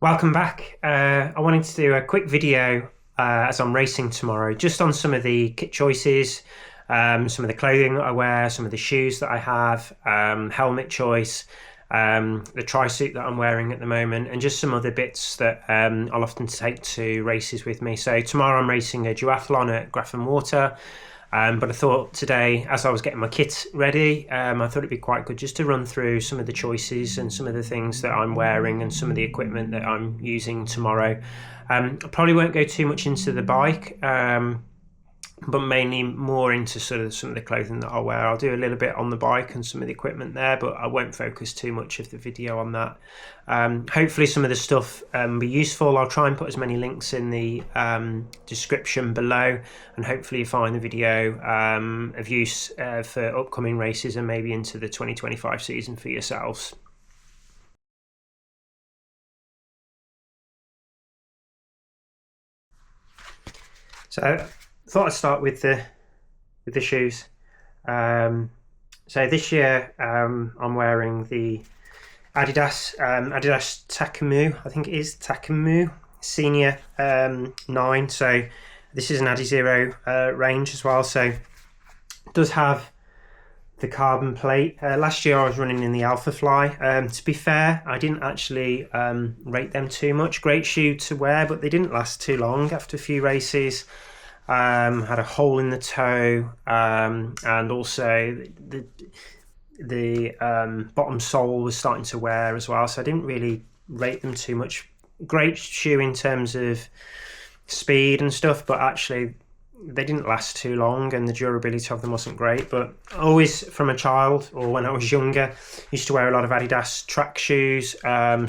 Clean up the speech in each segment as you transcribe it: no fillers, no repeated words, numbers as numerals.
Welcome back. I wanted to do a quick video as I'm racing tomorrow, just on some of the kit choices, some of the clothing that I wear, some of the shoes that I have, helmet choice, the tri-suit that I'm wearing at the moment, and just some other bits that I'll often take to races with me. So tomorrow I'm racing a duathlon at Grafham Water. But I thought today, as I was getting my kit ready, I thought it'd be quite good just to run through some of the choices and some of the things that I'm wearing and some of the equipment that I'm using tomorrow. I probably won't go too much into the bike, but mainly more into sort of some of the clothing that I'll wear. I'll do a little bit on the bike and some of the equipment there, but I won't focus too much of the video on that. Hopefully some of the stuff will be useful. I'll try and put as many links in the description below, and hopefully you find the video of use for upcoming races and maybe into the 2025 season for yourselves. So thought I'd start with the shoes. So this year I'm wearing the Adidas Takemu, I think it is Takemu Senior 9. So this is an Adizero range as well. So it does have the carbon plate. Last year I was running in the Alphafly. To be fair, I didn't actually rate them too much. Great shoe to wear, but they didn't last too long after a few races. Had a hole in the toe, and also the bottom sole was starting to wear as well, so I didn't really rate them too much. Great shoe in terms of speed and stuff, but actually they didn't last too long and the durability of them wasn't great. But always from a child, or when I was younger, used to wear a lot of Adidas track shoes,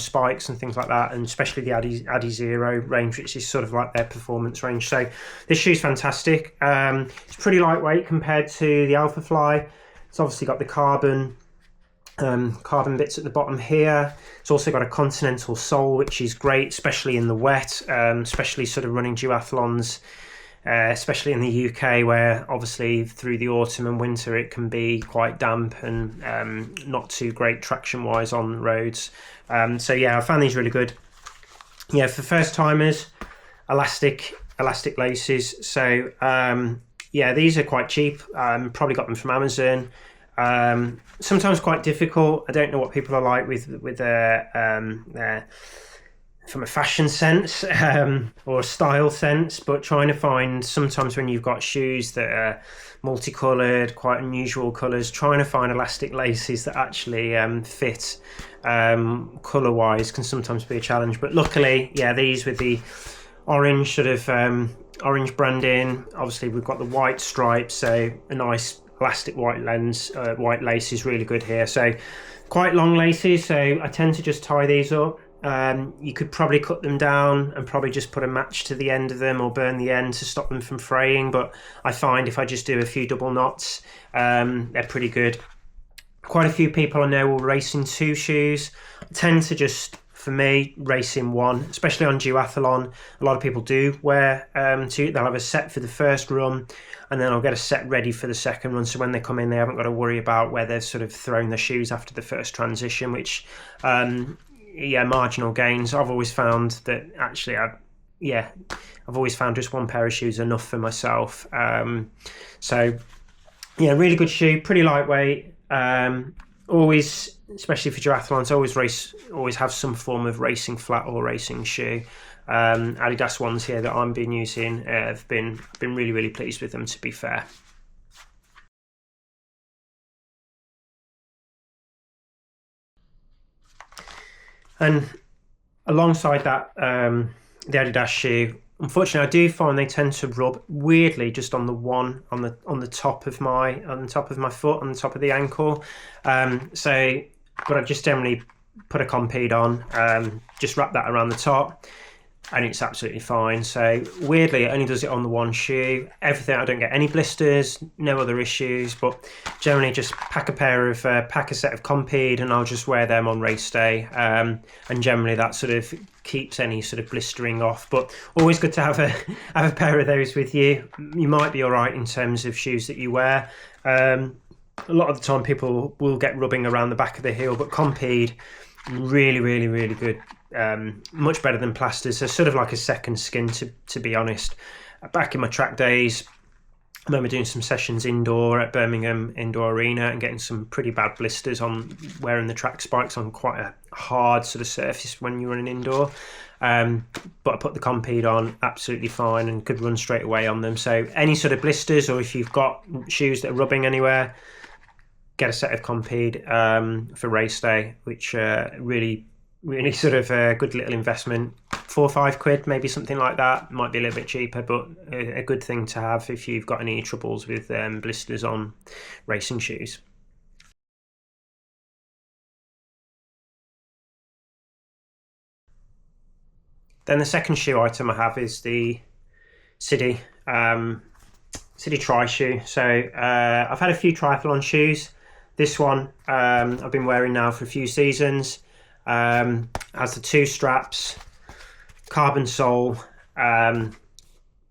spikes and things like that, and especially the Adizero range, which is sort of like their performance range. So this shoe's fantastic. It's pretty lightweight compared to the Alphafly. It's obviously got the carbon bits at the bottom here. It's also got a continental sole, which is great, especially in the wet, especially sort of running duathlons, especially in the UK, where obviously through the autumn and winter it can be quite damp and not too great traction wise on the roads. So yeah, I found these really good. Yeah, for first timers, elastic laces. So yeah, these are quite cheap. Probably got them from Amazon. Sometimes quite difficult. I don't know what people are like with their from a fashion sense or a style sense, but trying to find, sometimes when you've got shoes that are multicolored, quite unusual colors, trying to find elastic laces that actually fit color wise can sometimes be a challenge. But luckily, yeah, these with the orange sort of orange branding, obviously we've got the white stripes, so a nice elastic white lace is really good here. So quite long laces, so I tend to just tie these up. You could probably cut them down and probably just put a match to the end of them or burn the end to stop them from fraying, but I find if I just do a few double knots, they're pretty good. Quite a few people I know will race in two shoes. I tend to just, for me, race in one, especially on duathlon. A lot of people do wear two. They'll have a set for the first run, and then I'll get a set ready for the second run, so when they come in they haven't got to worry about where they've sort of thrown their shoes after the first transition, which yeah, marginal gains. I've always found that actually I've always found just one pair of shoes enough for myself. So yeah, really good shoe, pretty lightweight. Always, especially for duathlons, always have some form of racing flat or racing shoe. Adidas ones here that I've been using, have been really pleased with them, to be fair. And alongside that, the Adidas shoe, unfortunately, I do find they tend to rub weirdly just on the top of my foot, on the top of the ankle. But I just generally put a Compeed on, just wrap that around the top, and it's absolutely fine. So weirdly, it only does it on the one shoe. Everything, I don't get any blisters, no other issues, but generally just pack a set of Compeed, and I'll just wear them on race day, and generally that sort of keeps any sort of blistering off. But always good to have a pair of those with you. You might be all right in terms of shoes that you wear. A lot of the time people will get rubbing around the back of the heel, but Compeed, really good much better than plasters. They're sort of like a second skin, to be honest. Back in my track days, I remember doing some sessions indoor at Birmingham Indoor Arena and getting some pretty bad blisters on wearing the track spikes on quite a hard sort of surface when you're running indoor. But I put the Compeed on absolutely fine and could run straight away on them. So any sort of blisters, or if you've got shoes that are rubbing anywhere, get a set of Compeed for race day, which really sort of a good little investment. 4 or 5 quid, maybe something like that. Might be a little bit cheaper, but a good thing to have if you've got any troubles with blisters on racing shoes. Then the second shoe item I have is the Sidi Tri shoe. So I've had a few triathlon shoes. This one I've been wearing now for a few seasons. Has the 2 straps, carbon sole,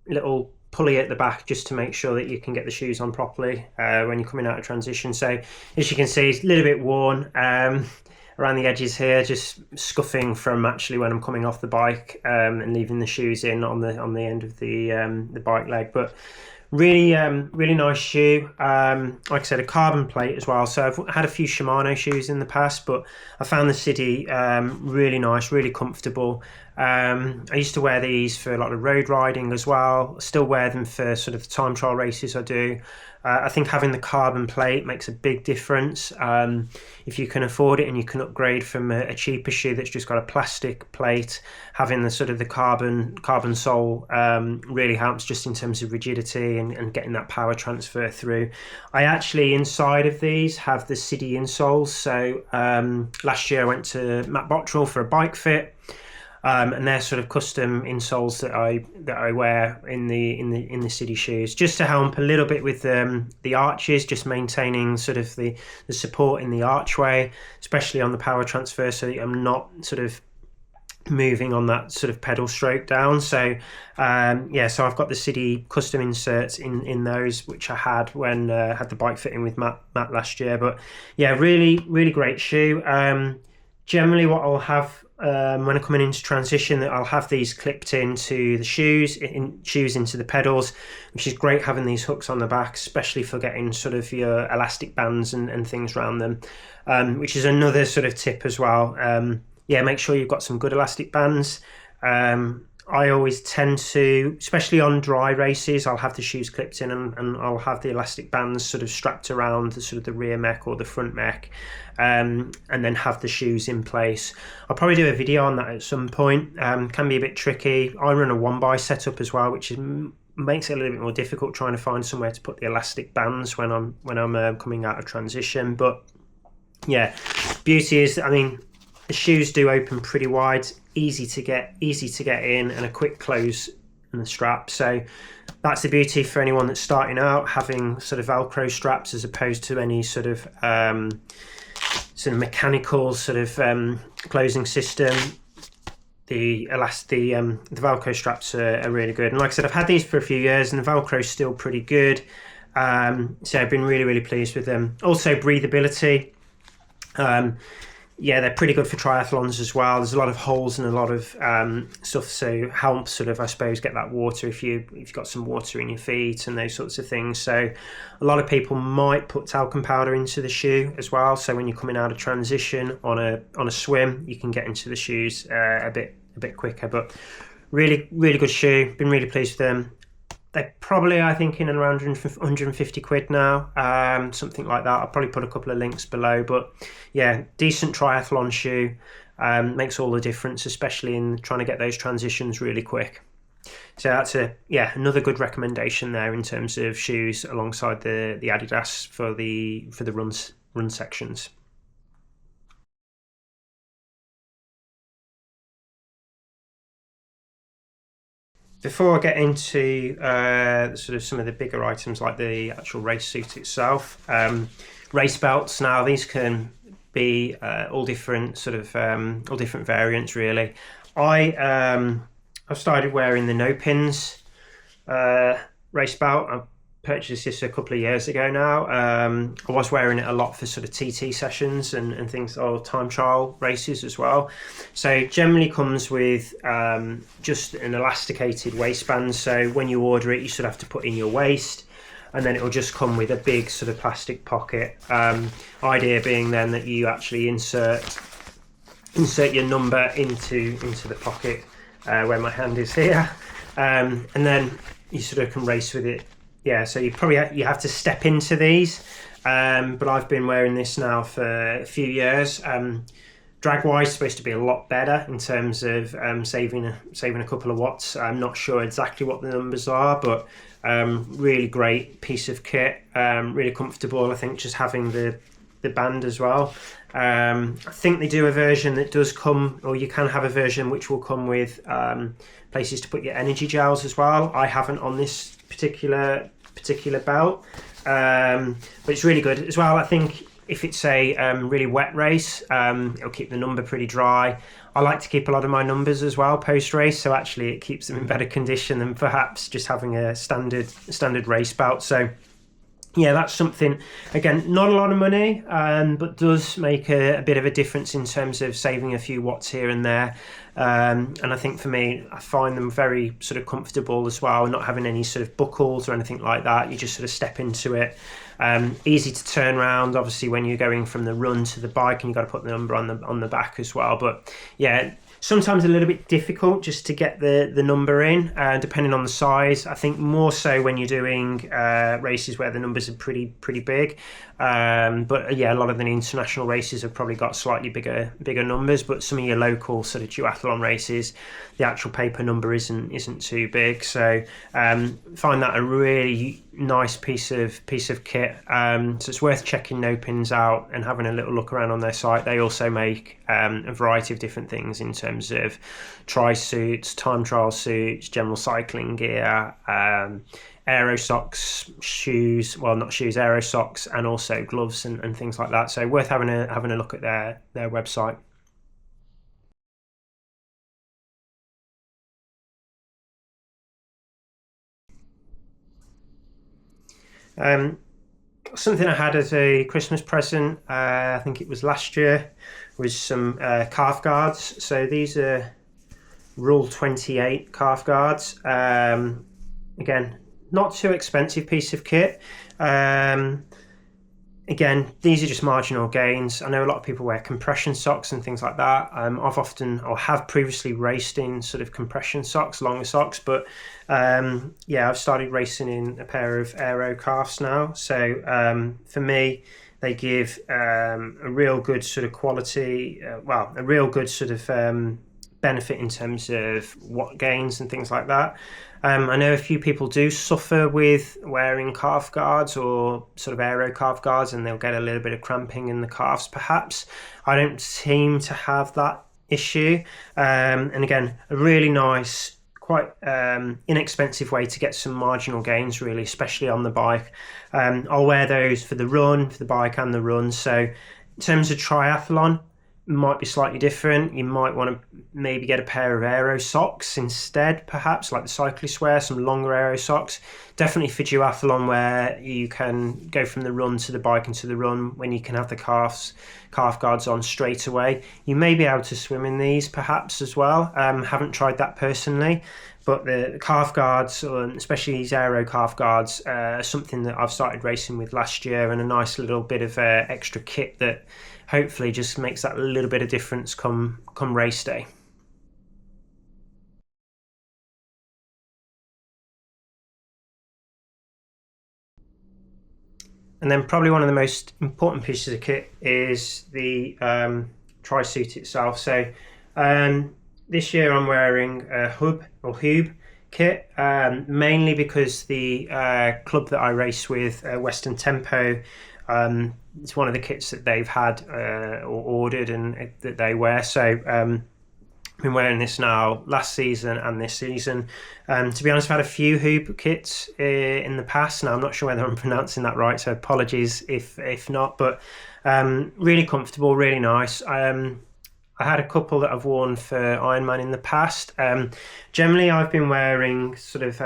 little pulley at the back just to make sure that you can get the shoes on properly when you're coming out of transition. So as you can see, it's a little bit worn around the edges here, just scuffing from actually when I'm coming off the bike and leaving the shoes in on the end of the bike leg. But really nice shoe. Like I said, a carbon plate as well. So I've had a few Shimano shoes in the past, but I found the Sidi really nice, really comfortable. I used to wear these for a lot of road riding as well. I still wear them for sort of the time trial races I do. I think having the carbon plate makes a big difference. If you can afford it and you can upgrade from a cheaper shoe that's just got a plastic plate, having the sort of the carbon sole really helps just in terms of rigidity and getting that power transfer through. I actually, inside of these, have the Sidi insoles. So last year I went to Matt Bottrell for a bike fit. And they're sort of custom insoles that I wear in the Sidi shoes, just to help a little bit with the arches, just maintaining sort of the support in the archway, especially on the power transfer, so that I'm not sort of moving on that sort of pedal stroke down. So so I've got the Sidi custom inserts in those, which I had when I had the bike fitting with Matt last year. But yeah, really great shoe. Generally what I'll have when I'm coming into transition, that I'll have these clipped into the shoes into the pedals, which is great having these hooks on the back, especially for getting sort of your elastic bands and things around them, which is another sort of tip as well. Make sure you've got some good elastic bands. I always tend to, especially on dry races, I'll have the shoes clipped in and I'll have the elastic bands sort of strapped around the sort of the rear mech or the front mech, and then have the shoes in place. I'll probably do a video on that at some point. Can be a bit tricky. I run a 1x setup as well, which makes it a little bit more difficult trying to find somewhere to put the elastic bands when I'm coming out of transition. But yeah, beauty is, I mean, the shoes do open pretty wide, easy to get in, and a quick close in the strap. So that's the beauty for anyone that's starting out, having sort of Velcro straps as opposed to any sort of mechanical sort of closing system. The Velcro straps are really good, and like I said, I've had these for a few years and the Velcro is still pretty good. So I've been really pleased with them. Also breathability. They're pretty good for triathlons as well. There's a lot of holes and a lot of stuff, so helps sort of, I suppose, get that water if you've got some water in your feet and those sorts of things. So a lot of people might put talcum powder into the shoe as well. So when you're coming out of transition on a swim, you can get into the shoes a bit quicker. But really good shoe. Been really pleased with them. They're probably, I think, in around 150 quid now, something like that. I'll probably put a couple of links below. But yeah, decent triathlon shoe. Makes all the difference, especially in trying to get those transitions really quick. So that's another good recommendation there in terms of shoes alongside the Adidas for the run sections. Before I get into sort of some of the bigger items like the actual race suit itself, race belts, now these can be all different variants really. I've started wearing the no pins race belt. I purchased this a couple of years ago now. I was wearing it a lot for sort of TT sessions and things, or time trial races as well. So generally comes with just an elasticated waistband. So when you order it, you sort of have to put in your waist, and then it'll just come with a big sort of plastic pocket. Idea being then that you actually insert your number into the pocket where my hand is here, and then you sort of can race with it. Yeah, so you have to step into these, but I've been wearing this now for a few years. Drag wise, supposed to be a lot better in terms of saving a couple of watts. I'm not sure exactly what the numbers are, but really great piece of kit, really comfortable. I think just having the band as well. I think they do a version that does come, or you can have a version which will come with places to put your energy gels as well. I haven't on this particular belt, but it's really good as well. I think if it's a really wet race, it'll keep the number pretty dry. I like to keep a lot of my numbers as well post race, so actually it keeps them in better condition than perhaps just having a standard race belt. So yeah, that's something, again, not a lot of money, but does make a bit of a difference in terms of saving a few watts here and there. And I think for me, I find them very sort of comfortable as well, not having any sort of buckles or anything like that. You just sort of step into it. Easy to turn around, obviously, when you're going from the run to the bike, and you've got to put the number on the back as well. But yeah, sometimes a little bit difficult just to get the number in, depending on the size. I think more so when you're doing races where the numbers are pretty big. But yeah, a lot of the international races have probably got slightly bigger numbers. But some of your local sort of duathlon races, the actual paper number isn't too big. So find that a really nice piece of kit. So it's worth checking No Pins out and having a little look around on their site. They also make a variety of different things in terms of tri suits, time trial suits, general cycling gear, aero socks, shoes, well, not shoes, aero socks, and also gloves and things like that. So worth having a look at their website. Something I had as a Christmas present, I think it was last year, was some calf guards. So these are Rule 28 calf guards. Again, not too expensive piece of kit. Again, these are just marginal gains. I know a lot of people wear compression socks and things like that. I've often, or have previously, raced in sort of compression socks, longer socks, but yeah, I've started racing in a pair of aero calves now. So for me, they give a real good sort of quality, a real good sort of benefit in terms of watt gains and things like that. I know a few people do suffer with wearing calf guards or sort of aero calf guards, and they'll get a little bit of cramping in the calves perhaps. I don't seem to have that issue. And again, a really nice, quite inexpensive way to get some marginal gains, really, especially on the bike. I'll wear those for the run, for the bike and the run. So in terms of triathlon, might be slightly different. You might want to maybe get a pair of aero socks instead, perhaps, like the cyclists wear, some longer aero socks. Definitely for duathlon, where you can go from the run to the bike and to the run, when you can have the calf guards on straight away. You may be able to swim in these perhaps as well. Haven't tried that personally, but the calf guards, especially these aero calf guards, are something that I've started racing with last year, and a nice little bit of extra kit that hopefully just makes that little bit of difference come race day. And then probably one of the most important pieces of kit is the tri-suit itself. So this year I'm wearing a hub kit, mainly because the club that I race with, Western Tempo, it's one of the kits that they've had or ordered and that they wear. So I've been wearing this now last season and this season. To be honest, I've had a few Hub kits in the past. Now I'm not sure whether I'm pronouncing that right, so apologies if not. But really comfortable, really nice. I had a couple that I've worn for Ironman in the past. Generally, I've been wearing sort of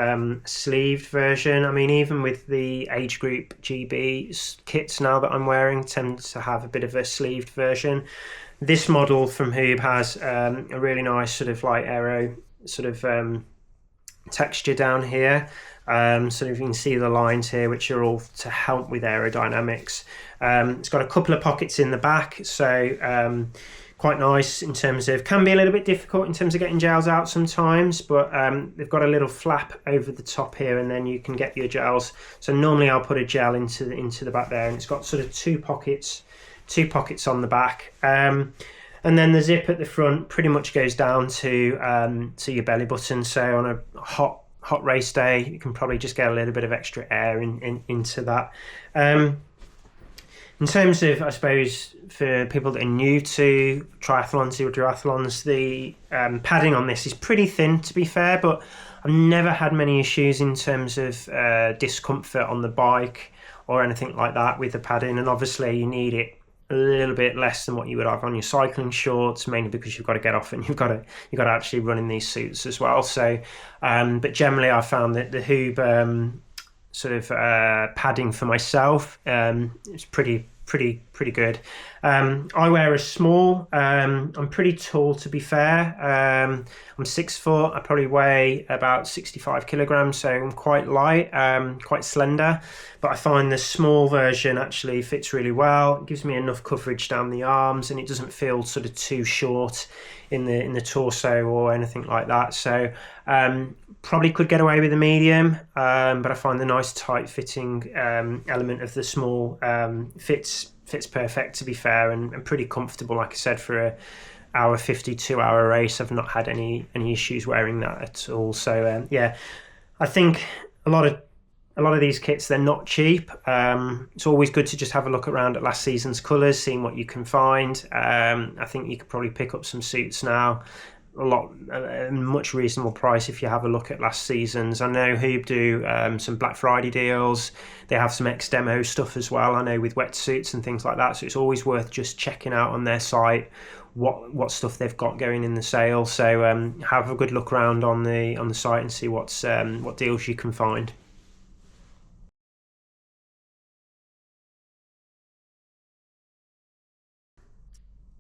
sleeved version. I mean, even with the age group GB kits now that I'm wearing, tend to have a bit of a sleeved version. This model from Hoob has a really nice sort of light aero sort of texture down here. So you can see the lines here, which are all to help with aerodynamics. It's got a couple of pockets in the back, so quite nice in terms of, can be a little bit difficult in terms of getting gels out sometimes, but they've got a little flap over the top here, and then you can get your gels. So normally I'll put a gel into the back there, and it's got sort of two pockets on the back. And then the zip at the front pretty much goes down to your belly button. So on a hot race day, you can probably just get a little bit of extra air into that. In terms of, I suppose, for people that are new to triathlons or duathlons, the padding on this is pretty thin, to be fair, but I've never had many issues in terms of discomfort on the bike or anything like that with the padding. And obviously you need it a little bit less than what you would have on your cycling shorts, mainly because you've got to get off and you've got to actually run in these suits as well. So, but generally I found that the Hoob sort of padding for myself is pretty good. I wear a small. I'm pretty tall, to be fair. I'm 6 foot. I probably weigh about 65 kilograms, so I'm quite light, quite slender. But I find the small version actually fits really well. It gives me enough coverage down the arms, and it doesn't feel sort of too short in the torso or anything like that. So probably could get away with a medium, but I find the nice tight fitting element of the small fits perfect, to be fair, and pretty comfortable. Like I said, for a hour 52 hour race, I've not had any issues wearing that at all. So yeah, I think a lot of these kits, they're not cheap. It's always good to just have a look around at last season's colours, seeing what you can find. I think you could probably pick up some suits now a much reasonable price if you have a look at last season's. I know Hoob do some Black Friday deals. They have some ex-demo stuff as well, I know, with wetsuits and things like that. So it's always worth just checking out on their site what stuff they've got going in the sale. So have a good look around on the site and see what deals you can find.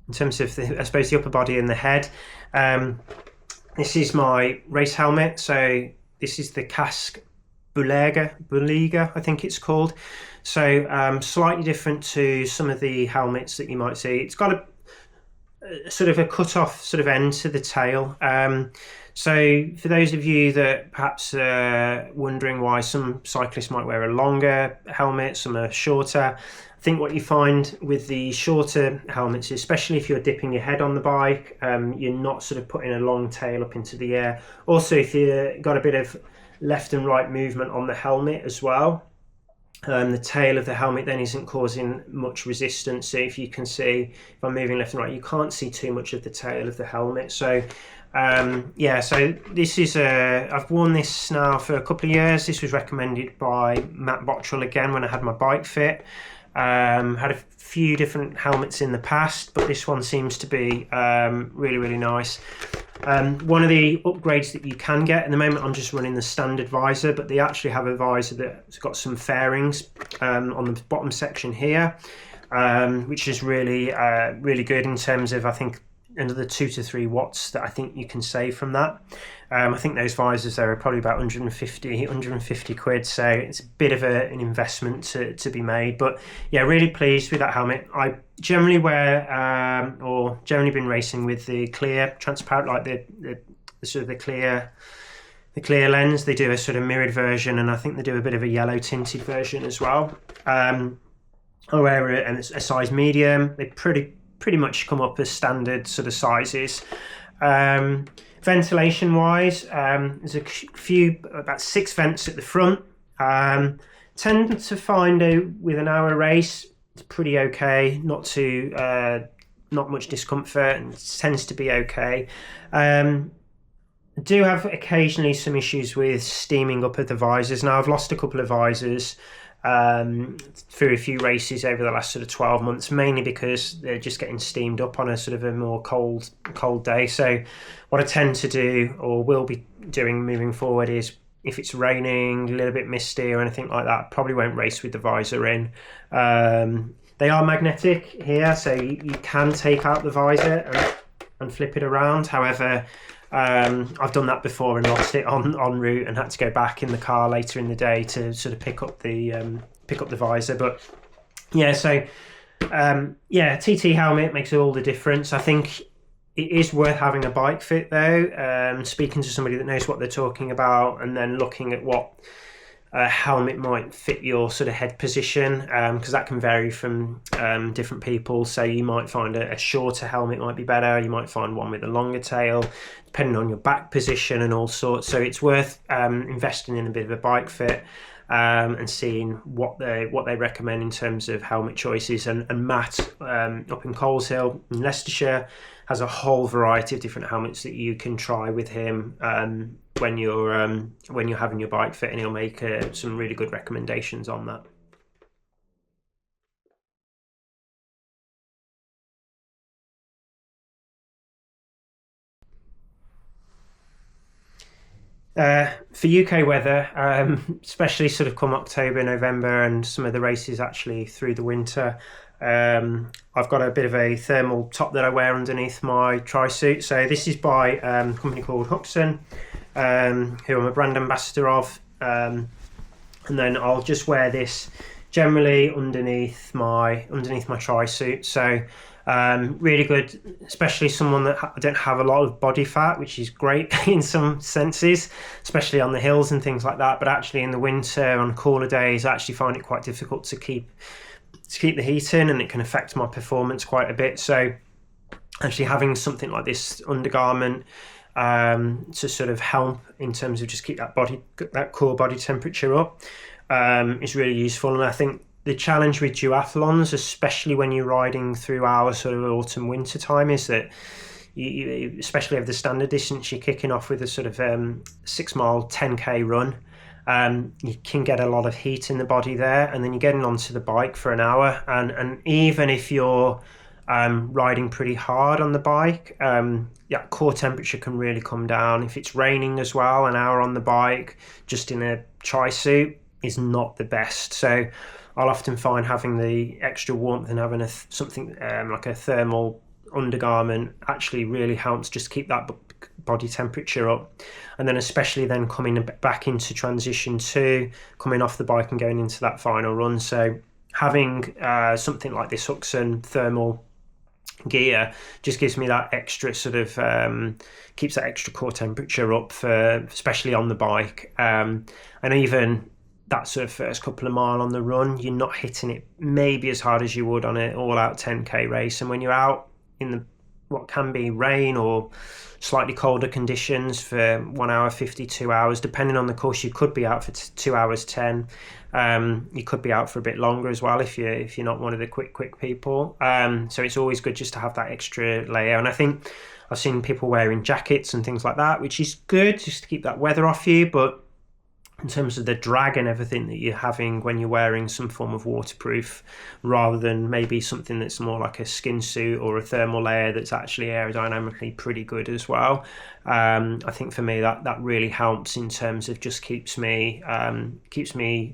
In terms of I suppose the upper body and the head, this is my race helmet. So this is the Casque Bulega, I think it's called. So slightly different to some of the helmets that you might see. It's got a sort of a cut off sort of end to the tail. So for those of you that perhaps are wondering why some cyclists might wear a longer helmet, some are shorter, I think what you find with the shorter helmets, especially if you're dipping your head on the bike, you're not sort of putting a long tail up into the air. Also, if you've got a bit of left and right movement on the helmet as well, the tail of the helmet then isn't causing much resistance. So if you can see, if I'm moving left and right, you can't see too much of the tail of the helmet. So yeah, so this is I've worn this now for a couple of years. This was recommended by Matt Bottrell again when I had my bike fit. Had a few different helmets in the past, but this one seems to be really nice. One of the upgrades that you can get, at the moment I'm just running the standard visor, but they actually have a visor that's got some fairings on the bottom section here, which is really good in terms of, I think, another 2 to 3 watts that I think you can save from that. I think those visors there are probably about 150 quid, so it's a bit of an investment to be made. But yeah, really pleased with that helmet. I generally wear or generally been racing with the clear transparent, like the sort of the clear lens. They do a sort of mirrored version, and I think they do a bit of a yellow tinted version as well. I wear a size medium. They pretty much come up as standard sort of sizes. Ventilation wise, there's a few, about 6 vents at the front. Tend to find with an hour race, it's pretty okay, not much discomfort, and it tends to be okay. I do have occasionally some issues with steaming up of the visors. Now I've lost a couple of visors through a few races over the last sort of 12 months, mainly because they're just getting steamed up on a sort of a more cold day. So what I tend to do, or will be doing moving forward, is if it's raining, a little bit misty or anything like that, probably won't race with the visor in. They are magnetic here, so you can take out the visor and flip it around. However, I've done that before and lost it en route and had to go back in the car later in the day to sort of pick up the visor. But yeah, so TT helmet makes all the difference. I think it is worth having a bike fit though. Speaking to somebody that knows what they're talking about, and then looking at what helmet might fit your sort of head position, because that can vary from different people. So you might find a shorter helmet might be better, you might find one with a longer tail, depending on your back position and all sorts. So it's worth investing in a bit of a bike fit and seeing what they recommend in terms of helmet choices. And Matt up in Coleshill in Leicestershire has a whole variety of different helmets that you can try with him when you're having your bike fit, and he'll make some really good recommendations on that. For UK weather, especially sort of come October, November, and some of the races actually through the winter, I've got a bit of a thermal top that I wear underneath my tri-suit. So this is by a company called Huxon, who I'm a brand ambassador of, and then I'll just wear this generally underneath my tri-suit. So really good, especially someone that don't have a lot of body fat, which is great in some senses, especially on the hills and things like that. But actually in the winter, on cooler days, I actually find it quite difficult to keep the heat in, and it can affect my performance quite a bit. So actually having something like this undergarment to sort of help in terms of just keep that core body temperature up is really useful. And I think the challenge with duathlons, especially when you're riding through our sort of autumn winter time, is that you especially over the standard distance, you're kicking off with a sort of 6 mile 10k run. You can get a lot of heat in the body there, and then you're getting onto the bike for an hour, and even if you're riding pretty hard on the bike, core temperature can really come down. If it's raining as well, an hour on the bike just in a tri-suit is not the best. So I'll often find having the extra warmth and having something like a thermal undergarment actually really helps just keep that body temperature up. And then especially then coming back into transition 2, coming off the bike and going into that final run. So having something like this Huxon thermal gear just gives me that extra sort of keeps that extra core temperature up for especially on the bike, and even that sort of first couple of mile on the run, you're not hitting it maybe as hard as you would on an all-out 10k race. And when you're out in the what can be rain or slightly colder conditions for 1 hour 52 hours, depending on the course, you could be out for 2 hours 10. You could be out for a bit longer as well if you're not one of the quick people. So it's always good just to have that extra layer. And I think I've seen people wearing jackets and things like that, which is good just to keep that weather off you. But in terms of the drag and everything that you're having when you're wearing some form of waterproof, rather than maybe something that's more like a skin suit or a thermal layer that's actually aerodynamically pretty good as well. I think for me that really helps in terms of just keeps me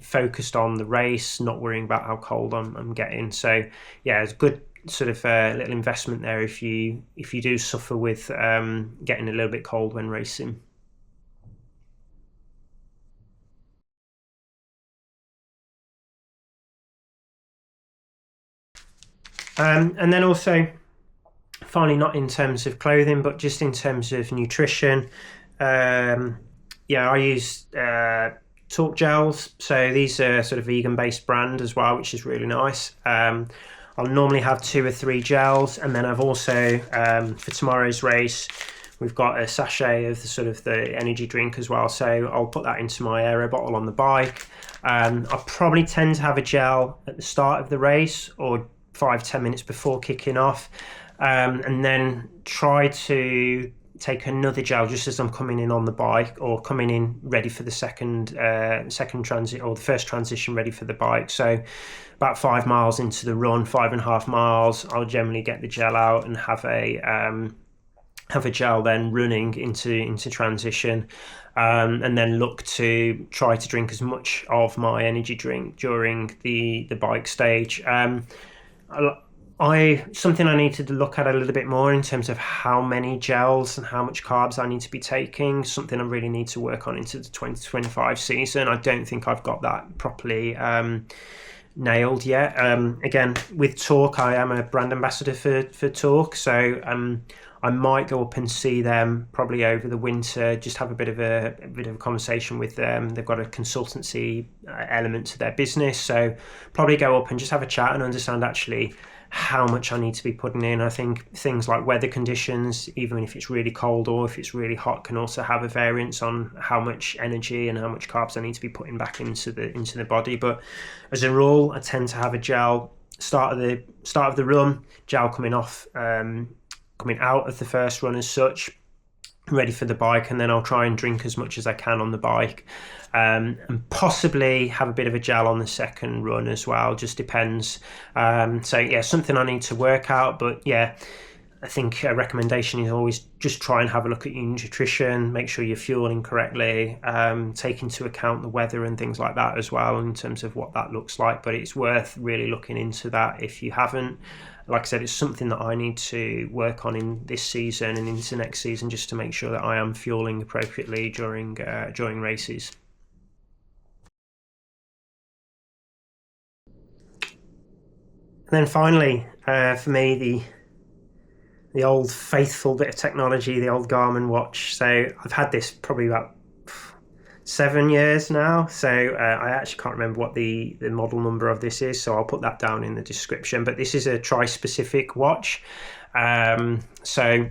focused on the race, not worrying about how cold I'm getting. So yeah, it's good sort of little investment there if you do suffer with getting a little bit cold when racing. And then also, finally, not in terms of clothing, but just in terms of nutrition, I use Talk Gels. So these are sort of vegan-based brand as well, which is really nice. I'll normally have 2 or 3 gels, and then I've also, for tomorrow's race, we've got a sachet of the energy drink as well. So I'll put that into my aero bottle on the bike. I probably tend to have a gel at the start of the race or 5-10 minutes before kicking off, and then try to take another gel just as I'm coming in on the bike, or coming in ready for the second transit, or the first transition ready for the bike. So about 5 miles into the run, 5.5 miles, I'll generally get the gel out and have a gel then running into transition, and then look to try to drink as much of my energy drink during the bike stage. Something I need to look at a little bit more in terms of how many gels and how much carbs I need to be taking. Something I really need to work on into the 2025 season. I don't think I've got that properly nailed yet. Again, with Talk, I am a brand ambassador for Talk, so I might go up and see them probably over the winter, just have a bit of a conversation with them. They've got a consultancy element to their business, so probably go up and just have a chat and understand actually how much I need to be putting in. I think things like weather conditions, even if it's really cold or if it's really hot, can also have a variance on how much energy and how much carbs I need to be putting back into the body. But as a rule, I tend to have a gel start of the run, gel coming off, coming out of the first run as such, ready for the bike, and then I'll try and drink as much as I can on the bike, and possibly have a bit of a gel on the second run as well, just depends. So yeah, something I need to work out, but yeah, I think a recommendation is always just try and have a look at your nutrition, make sure you're fueling correctly, take into account the weather and things like that as well in terms of what that looks like. But it's worth really looking into that if you haven't. Like I said, it's something that I need to work on in this season and into next season, just to make sure that I am fueling appropriately during races. And then finally, for me, the old faithful bit of technology, the old Garmin watch. So I've had this probably about 7 years now, so I actually can't remember what the model number of this is, so I'll put that down in the description. But this is a tri-specific watch, so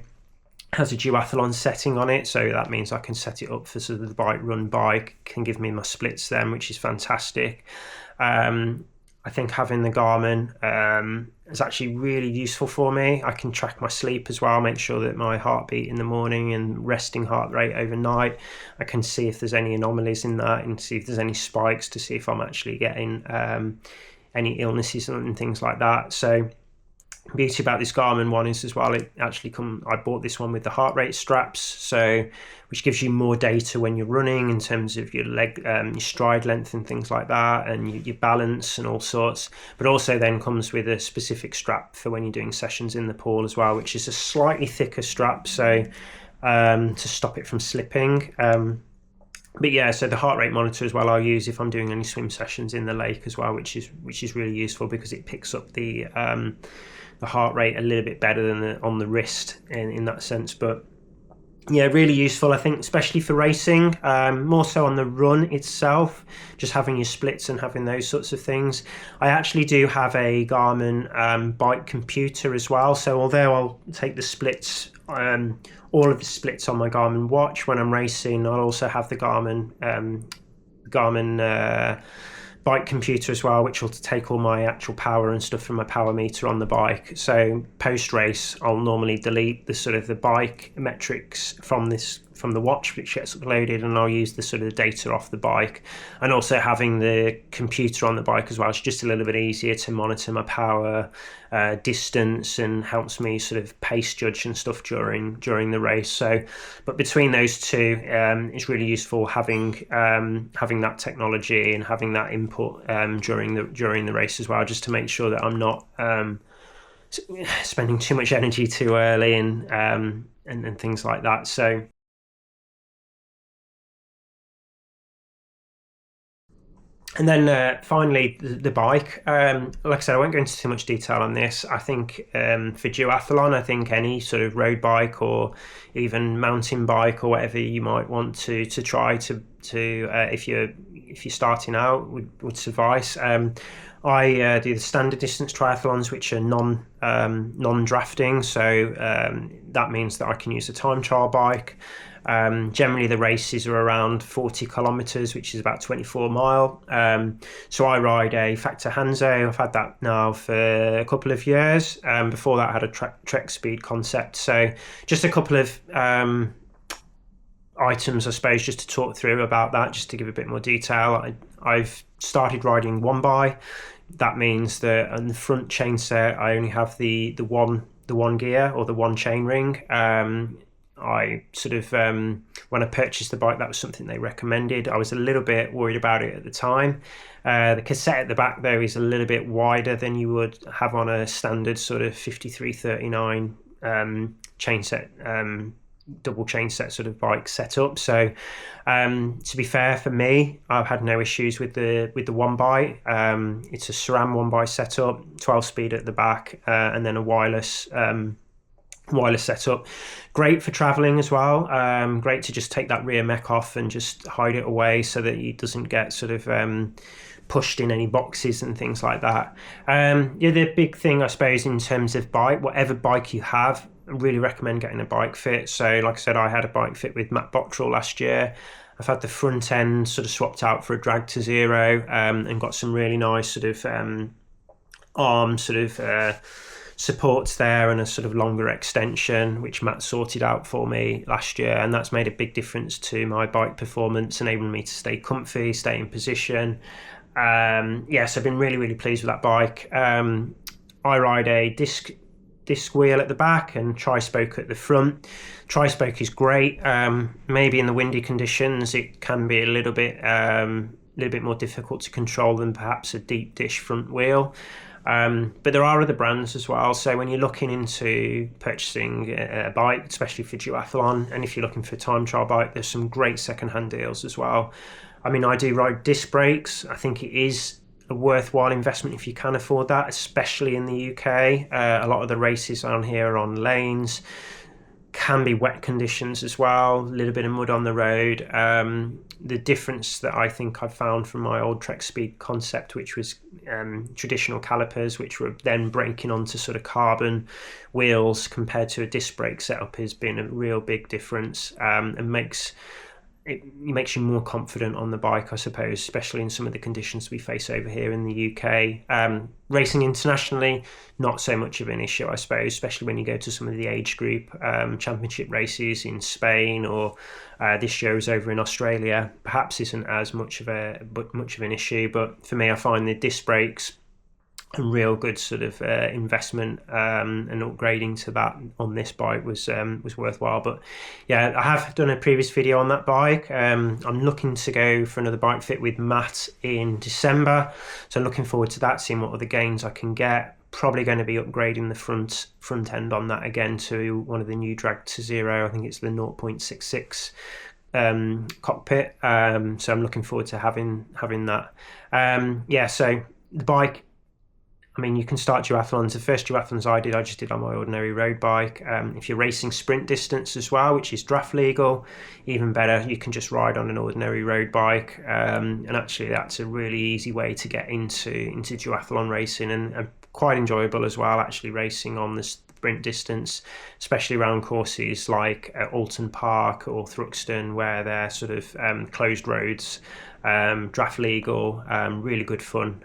has a duathlon setting on it, so that means I can set it up for sort of the bike, can give me my splits then, which is fantastic. I think having the Garmin is actually really useful for me. I can track my sleep as well, make sure that my heartbeat in the morning and resting heart rate overnight. I can see if there's any anomalies in that and see if there's any spikes, to see if I'm actually getting any illnesses and things like that. So the beauty about this Garmin one is as well, it actually I bought this one with the heart rate straps, so which gives you more data when you're running in terms of your leg, your stride length and things like that, and your balance and all sorts. But also then comes with a specific strap for when you're doing sessions in the pool as well, which is a slightly thicker strap, so to stop it from slipping. But yeah, so the heart rate monitor as well I'll use if I'm doing any swim sessions in the lake as well, which is really useful because it picks up the heart rate a little bit better than on the wrist in that sense. But yeah, really useful, I think, especially for racing, more so on the run itself, just having your splits and having those sorts of things. I actually do have a Garmin bike computer as well, so although I'll take the splits, all of the splits on my Garmin watch when I'm racing, I'll also have the Garmin bike computer as well, which will take all my actual power and stuff from my power meter on the bike. So post race, I'll normally delete the sort of the bike metrics from the watch, which gets uploaded, and I'll use the sort of data off the bike. And also having the computer on the bike as well, it's just a little bit easier to monitor my power, distance, and helps me sort of pace judge and stuff during the race. So, but between those two, it's really useful having that technology and having that input during the race as well, just to make sure that I'm not spending too much energy too early and things like that. So. And then finally, the bike. Like I said, I won't go into too much detail on this. I think for duathlon, I think any sort of road bike or even mountain bike or whatever you might want to try to if you're starting out would suffice. I do the standard distance triathlons, which are non-drafting, so that means that I can use a time trial bike. Generally, the races are around 40 kilometers, which is about 24 mile. So I ride a Factor Hanzo. I've had that now for a couple of years. Before that, I had a Trek Speed Concept. So just a couple of items, I suppose, just to talk through about that, just to give a bit more detail. I've started riding one by. That means that on the front chain set, I only have the one gear or the one chain ring. I sort of, when I purchased the bike, that was something they recommended. I was a little bit worried about it at the time. The cassette at the back, though, is a little bit wider than you would have on a standard sort of 5339 chain set, double chain set sort of bike setup. So to be fair, for me, I've had no issues with the one by. It's a SRAM one by setup, 12 speed at the back, and then a wireless setup. Great for traveling as well. Great to just take that rear mech off and just hide it away so that it doesn't get sort of pushed in any boxes and things like that. The big thing, I suppose, in terms of bike, whatever bike you have, I really recommend getting a bike fit. So like I said, I had a bike fit with Matt Bottrell last year. I've had the front end sort of swapped out for a Drag to Zero, and got some really nice sort of arm sort of supports there, and a sort of longer extension which Matt sorted out for me last year, and that's made a big difference to my bike performance, enabling me to stay comfy, stay in position. So I've been really pleased with that bike. I ride a disc wheel at the back and tri-spoke at the front. Tri-spoke is great. Maybe in the windy conditions it can be a little bit more difficult to control than perhaps a deep dish front wheel. But there are other brands as well. So when you're looking into purchasing a bike, especially for duathlon, and if you're looking for a time trial bike, there's some great second-hand deals as well. I mean, I do ride disc brakes. I think it is a worthwhile investment if you can afford that, especially in the UK. A lot of the races on here are on lanes, can be wet conditions as well, a little bit of mud on the road. The difference that I think I found from my old Trek Speed Concept, which was traditional calipers, which were then breaking onto sort of carbon wheels compared to a disc brake setup, has been a real big difference, and makes you more confident on the bike, I suppose, especially in some of the conditions we face over here in the UK. Racing internationally, not so much of an issue, I suppose, especially when you go to some of the age group championship races in Spain, or this show's over in Australia. Perhaps isn't as much of an issue, but for me, I find the disc brakes a real good sort of investment, and upgrading to that on this bike was worthwhile. But yeah, I have done a previous video on that bike. I'm looking to go for another bike fit with Matt in December, so I'm looking forward to that, seeing what other gains I can get. Probably going to be upgrading the front end on that again to one of the new Drag to Zero. I think it's the 0.66 cockpit, so I'm looking forward to having that. So the bike, I mean, you can start duathlons. The first duathlons I just did on my ordinary road bike. If you're racing sprint distance as well, which is draft legal, even better, you can just ride on an ordinary road bike. And actually, that's a really easy way to get into duathlon racing, and quite enjoyable as well, actually racing on the sprint distance, especially around courses like Alton Park or Thruxton, where they're sort of closed roads. Draft legal, really good fun.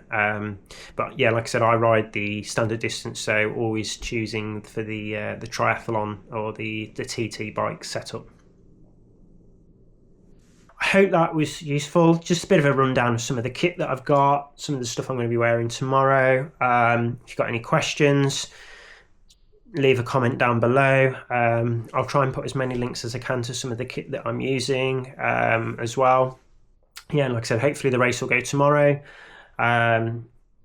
But yeah, like I said, I ride the standard distance, so always choosing for the triathlon or the TT bike setup. I hope that was useful. Just a bit of a rundown of some of the kit that I've got, some of the stuff I'm going to be wearing tomorrow. If you've got any questions, leave a comment down below. I'll try and put as many links as I can to some of the kit that I'm using as well. Yeah, and like I said, hopefully the race will go tomorrow.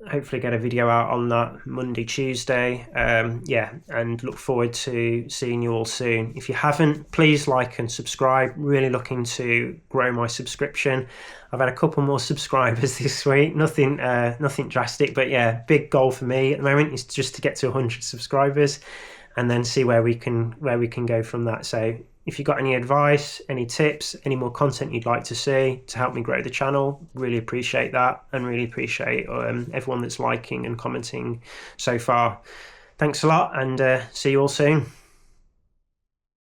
Hopefully get a video out on that Monday, Tuesday. And look forward to seeing you all soon. If you haven't, please like and subscribe. Really looking to grow my subscription. I've had a couple more subscribers this week. Nothing drastic, but yeah, big goal for me at the moment is just to get to 100 subscribers, and then see where we can go from that. So if you've got any advice, any tips, any more content you'd like to see to help me grow the channel, really appreciate that, and really appreciate everyone that's liking and commenting so far. Thanks a lot, and see you all soon.